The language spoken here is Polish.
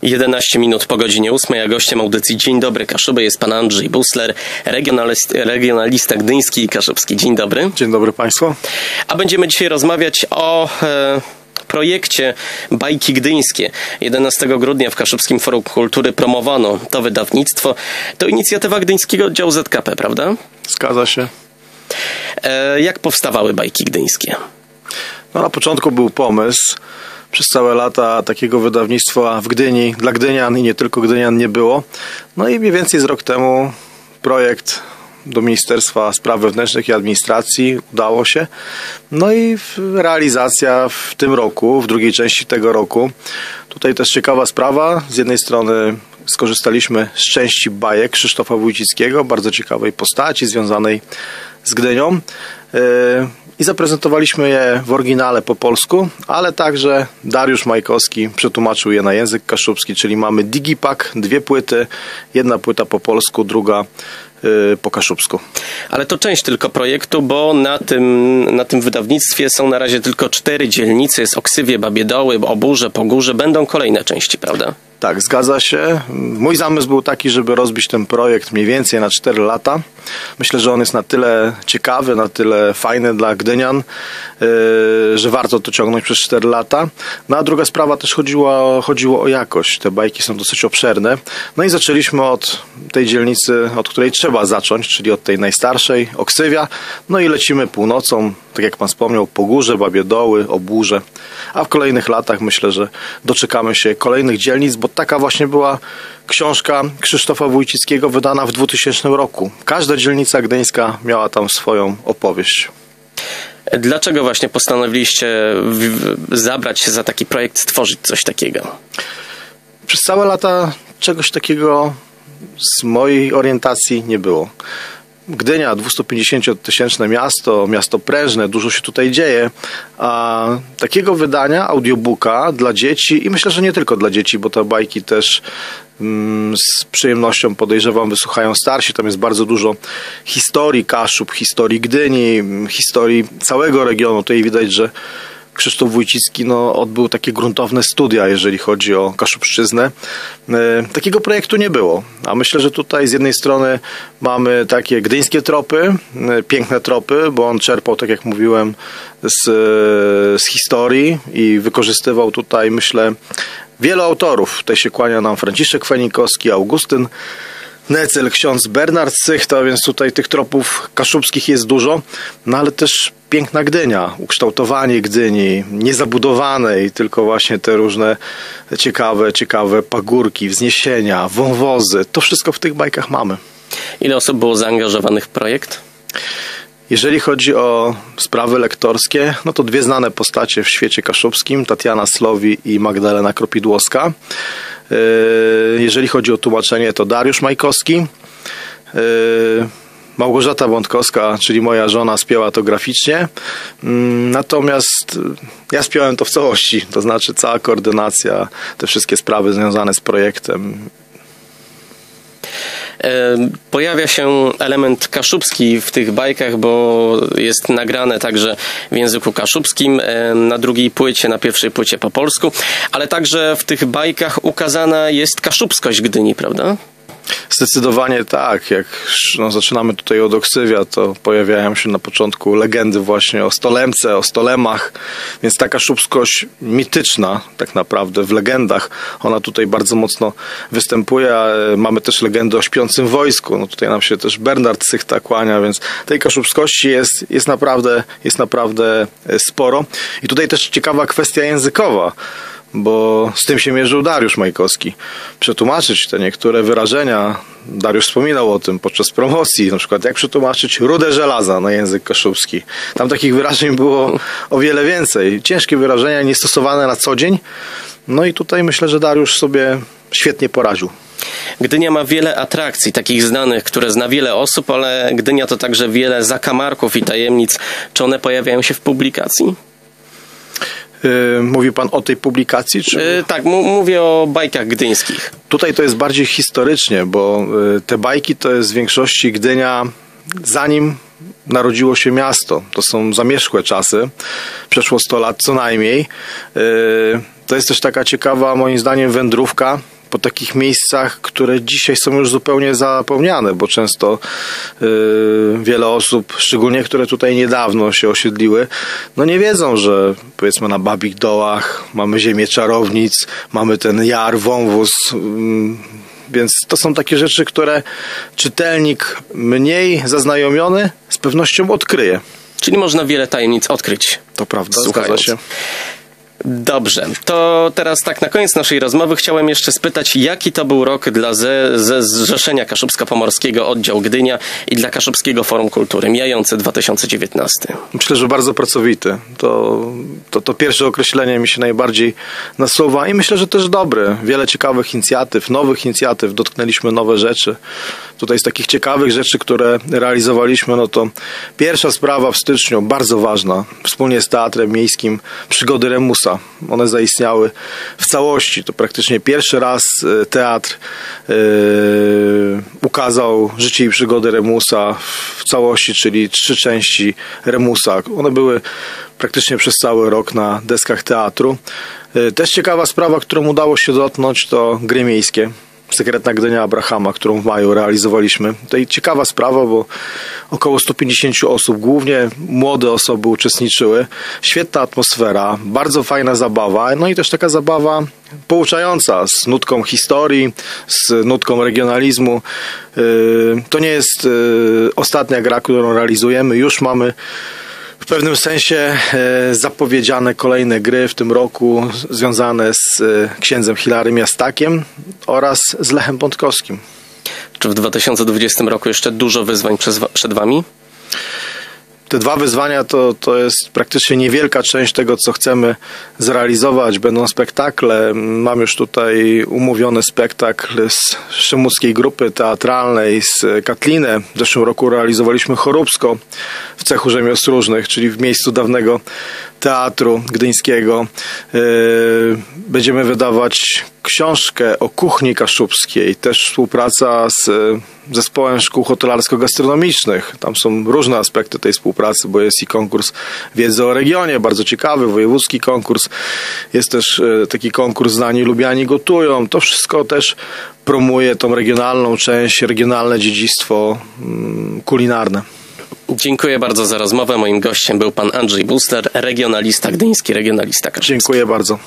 11 minut po godzinie 8, a gościem audycji Dzień Dobry Kaszuby jest pan Andrzej Busler, regionalista gdyński i kaszubski. Dzień dobry. Dzień dobry państwu. A będziemy dzisiaj rozmawiać o projekcie Bajki Gdyńskie. 11 grudnia w Kaszubskim Forum Kultury promowano to wydawnictwo. To inicjatywa Gdyńskiego Oddziału ZKP, prawda? Zgadza się. Jak powstawały Bajki Gdyńskie? No, na początku był pomysł. Przez całe lata takiego wydawnictwa w Gdyni, dla Gdynian i nie tylko Gdynian nie było. No i mniej więcej z rok temu projekt do Ministerstwa Spraw Wewnętrznych i Administracji udało się. No i realizacja w tym roku, w drugiej części tego roku. Tutaj też ciekawa sprawa. Z jednej strony skorzystaliśmy z części bajek Krzysztofa Wójcickiego, bardzo ciekawej postaci związanej z Gdynią. I zaprezentowaliśmy je w oryginale po polsku, ale także Dariusz Majkowski przetłumaczył je na język kaszubski, czyli mamy digipak, 2 płyty, 1 płyta po polsku, druga po kaszubsku. Ale to część tylko projektu, bo na tym wydawnictwie są na razie tylko 4 dzielnice, jest Oksywie, Babie Doły, Obórze, Pogórze, będą kolejne części, prawda? Tak, zgadza się. Mój zamysł był taki, żeby rozbić ten projekt mniej więcej na 4 lata. Myślę, że on jest na tyle ciekawy, na tyle fajny dla Gdynian, że warto to ciągnąć przez 4 lata. No a druga sprawa też chodziło o jakość. Te bajki są dosyć obszerne. No i zaczęliśmy od tej dzielnicy, od której trzeba zacząć, czyli od tej najstarszej, Oksywia. No i lecimy północą, tak jak pan wspomniał, Pogórze, Babie Doły, Obórze. A w kolejnych latach myślę, że doczekamy się kolejnych dzielnic, bo taka właśnie była książka Krzysztofa Wójcickiego wydana w 2000 roku. Każda dzielnica gdyńska miała tam swoją opowieść. Dlaczego właśnie postanowiliście zabrać się za taki projekt, stworzyć coś takiego? Przez całe lata czegoś takiego z mojej orientacji nie było. Gdynia, 250-tysięczne miasto prężne, dużo się tutaj dzieje, a takiego wydania, audiobooka dla dzieci i myślę, że nie tylko dla dzieci, bo te bajki też z przyjemnością, podejrzewam, wysłuchają starsi. Tam jest bardzo dużo historii Kaszub, historii Gdyni, historii całego regionu. Tutaj widać, że Krzysztof Wójcicki odbył takie gruntowne studia, jeżeli chodzi o Kaszubszczyznę. Takiego projektu nie było. A myślę, że tutaj z jednej strony mamy takie gdyńskie tropy, piękne tropy, bo on czerpał, tak jak mówiłem, z historii i wykorzystywał tutaj, myślę, wielu autorów. Tutaj się kłania nam Franciszek Fenikowski, Augustyn Necel, ksiądz Bernard Sychta, więc tutaj tych tropów kaszubskich jest dużo, no ale też piękna Gdynia, ukształtowanie Gdyni, niezabudowanej, tylko właśnie te różne ciekawe pagórki, wzniesienia, wąwozy, to wszystko w tych bajkach mamy. Ile osób było zaangażowanych w projekt? Jeżeli chodzi o sprawy lektorskie, no to 2 znane postacie w świecie kaszubskim, Tatiana Slowi i Magdalena Kropidłowska. Jeżeli chodzi o tłumaczenie, to Dariusz Majkowski. Małgorzata Bątkowska, czyli moja żona, spięła to graficznie. Natomiast ja spiąłem to w całości, to znaczy cała koordynacja, te wszystkie sprawy związane z projektem. Pojawia się element kaszubski w tych bajkach, bo jest nagrane także w języku kaszubskim, na drugiej płycie, na pierwszej płycie po polsku, ale także w tych bajkach ukazana jest kaszubskość Gdyni, prawda? Zdecydowanie tak. Jak zaczynamy tutaj od Oksywia, to pojawiają się na początku legendy właśnie o Stolemce, o Stolemach, więc ta kaszubskość mityczna tak naprawdę w legendach, ona tutaj bardzo mocno występuje. Mamy też legendy o śpiącym wojsku. Tutaj nam się też Bernard Sychta kłania, więc tej kaszubskości jest naprawdę sporo. I tutaj też ciekawa kwestia językowa, bo z tym się mierzył Dariusz Majkowski. Przetłumaczyć te niektóre wyrażenia, Dariusz wspominał o tym podczas promocji, na przykład jak przetłumaczyć rudę żelaza na język kaszubski. Tam takich wyrażeń było o wiele więcej. Ciężkie wyrażenia, niestosowane na co dzień. No i tutaj myślę, że Dariusz sobie świetnie poradził. Gdynia ma wiele atrakcji, takich znanych, które zna wiele osób, ale Gdynia to także wiele zakamarków i tajemnic. Czy one pojawiają się w publikacji? Mówi pan o tej publikacji? Czy... Tak, mówię o bajkach gdyńskich. Tutaj to jest bardziej historycznie, bo te bajki to jest w większości Gdynia zanim narodziło się miasto. To są zamierzchłe czasy, przeszło 100 lat co najmniej. To jest też taka ciekawa, moim zdaniem, wędrówka po takich miejscach, które dzisiaj są już zupełnie zapomniane, bo często wiele osób, szczególnie które tutaj niedawno się osiedliły, no nie wiedzą, że powiedzmy na Babich Dołach mamy ziemię czarownic, mamy ten jar, wąwóz, więc to są takie rzeczy, które czytelnik mniej zaznajomiony z pewnością odkryje. Czyli można wiele tajemnic odkryć. To prawda, Słuchając. zgadza się. Dobrze, to teraz tak na koniec naszej rozmowy chciałem jeszcze spytać, jaki to był rok dla Zrzeszenia Kaszubsko-Pomorskiego Oddział Gdynia i dla Kaszubskiego Forum Kultury, mijający 2019? Myślę, że bardzo pracowity. To pierwsze określenie mi się najbardziej nasuwa i myślę, że też dobre. Wiele ciekawych inicjatyw, nowych inicjatyw, dotknęliśmy nowe rzeczy. Tutaj z takich ciekawych rzeczy, które realizowaliśmy, no to pierwsza sprawa w styczniu, bardzo ważna, wspólnie z Teatrem Miejskim, Przygody Remusa. One zaistniały w całości. To praktycznie pierwszy raz teatr ukazał życie i przygody Remusa w całości, czyli 3 części Remusa. One były praktycznie przez cały rok na deskach teatru. Też ciekawa sprawa, którą udało się dotknąć, to Gry Miejskie. Sekretna Gdynia Abrahama, którą w maju realizowaliśmy. To i ciekawa sprawa, bo około 150 osób, głównie młode osoby uczestniczyły. Świetna atmosfera, bardzo fajna zabawa, no i też taka zabawa pouczająca, z nutką historii, z nutką regionalizmu. To nie jest ostatnia gra, którą realizujemy. Już mamy w pewnym sensie zapowiedziane kolejne gry w tym roku związane z księdzem Hilarym Jastakiem oraz z Lechem Pątkowskim. Czy w 2020 roku jeszcze dużo wyzwań przed Wami? Te 2 wyzwania to jest praktycznie niewielka część tego, co chcemy zrealizować. Będą spektakle. Mam już tutaj umówiony spektakl z Szemuckiej Grupy Teatralnej, z Katlinę. W zeszłym roku realizowaliśmy Choróbsko w cechu rzemiosł różnych, czyli w miejscu dawnego Teatru Gdyńskiego. Będziemy wydawać książkę o kuchni kaszubskiej, też współpraca z zespołem szkół hotelarsko-gastronomicznych. Tam są różne aspekty tej współpracy, bo jest i konkurs wiedzy o regionie, bardzo ciekawy, wojewódzki konkurs. Jest też taki konkurs Znani Lubiani Gotują. To wszystko też promuje tą regionalną część, regionalne dziedzictwo kulinarne. Dziękuję bardzo za rozmowę. Moim gościem był pan Andrzej Buster, regionalista gdyński, regionalista kaszubski. Dziękuję bardzo.